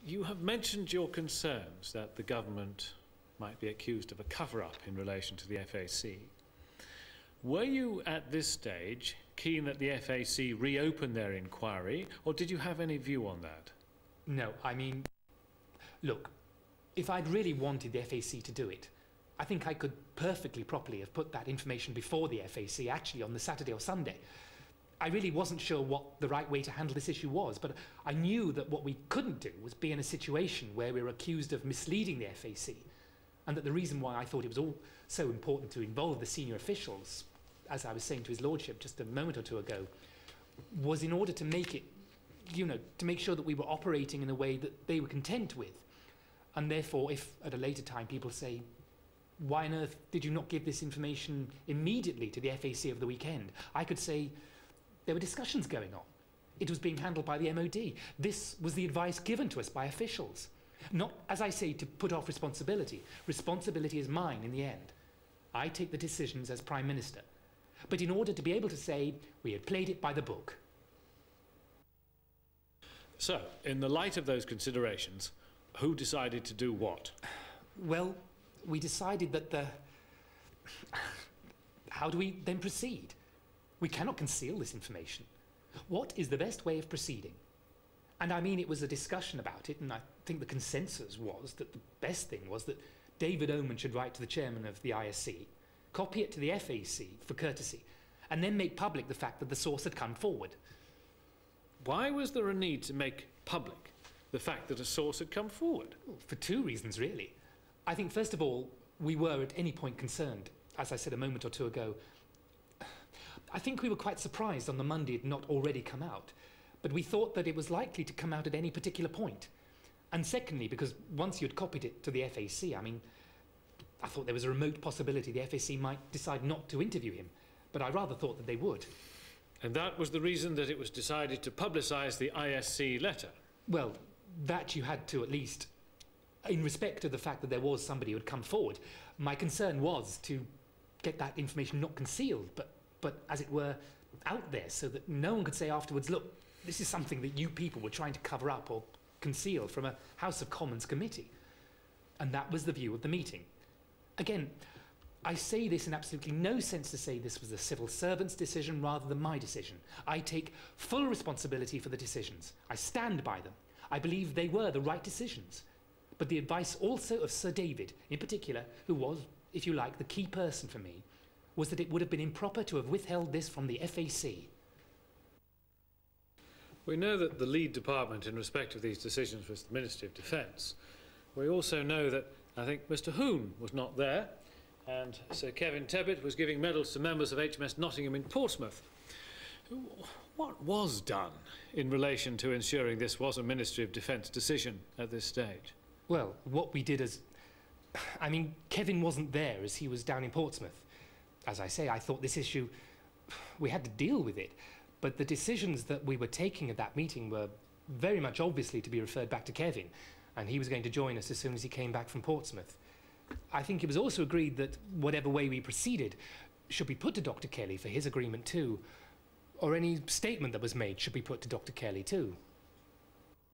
You have mentioned your concerns that the government might be accused of a cover-up in relation to the FAC. Were you, at this stage, keen that the FAC reopen their inquiry, or did you have any view on that? No, I mean, look, if I'd really wanted the FAC to do it, I think I could perfectly properly have put that information before the FAC, actually on the Saturday or Sunday. I really wasn't sure what the right way to handle this issue was, but I knew that what we couldn't do was be in a situation where we were accused of misleading the FAC, and that the reason why I thought it was all so important to involve the senior officials, as I was saying to His Lordship just a moment or two ago, was in order to make it, you know, to make sure that we were operating in a way that they were content with. And therefore, if at a later time people say, why on earth did you not give this information immediately to the FAC over the weekend? I could say, there were discussions going on. It was being handled by the MOD. This was the advice given to us by officials. Not, as I say, to put off responsibility. Responsibility is mine in the end. I take the decisions as Prime Minister. But in order to be able to say, we had played it by the book. So, in the light of those considerations, who decided to do what? Well, we decided that the... How do we then proceed? We cannot conceal this information. What is the best way of proceeding? And I mean, it was a discussion about it, and I think the consensus was that the best thing was that David Oman should write to the chairman of the ISC, copy it to the FAC for courtesy, and then make public the fact that the source had come forward. Why was there a need to make public the fact that a source had come forward? Well, for two reasons, really. I think, first of all, we were at any point concerned, as I said a moment or two ago. I think we were quite surprised on the Monday it had not already come out, but we thought that it was likely to come out at any particular point. And secondly, because once you had copied it to the FAC, I mean, I thought there was a remote possibility the FAC might decide not to interview him, but I rather thought that they would. And that was the reason that it was decided to publicise the ISC letter? Well, that you had to, at least. In respect of the fact that there was somebody who had come forward, my concern was to get that information not concealed, but as it were, out there, so that no one could say afterwards, look, this is something that you people were trying to cover up or conceal from a House of Commons committee. And that was the view of the meeting. Again, I say this in absolutely no sense to say this was the civil servant's decision rather than my decision. I take full responsibility for the decisions. I stand by them. I believe they were the right decisions. But the advice also of Sir David, in particular, who was, if you like, the key person for me, was that it would have been improper to have withheld this from the FAC. We know that the lead department in respect of these decisions was the Ministry of Defence. We also know that I think Mr. Hoon was not there, and Sir Kevin Tebbit was giving medals to members of HMS Nottingham in Portsmouth. What was done in relation to ensuring this was a Ministry of Defence decision at this stage? Well, what we did is... I mean, Kevin wasn't there as he was down in Portsmouth. As I say, I thought this issue... we had to deal with it. But the decisions that we were taking at that meeting were very much obviously to be referred back to Kevin, and he was going to join us as soon as he came back from Portsmouth. I think it was also agreed that whatever way we proceeded should be put to Dr. Kelly for his agreement too, or any statement that was made should be put to Dr. Kelly too.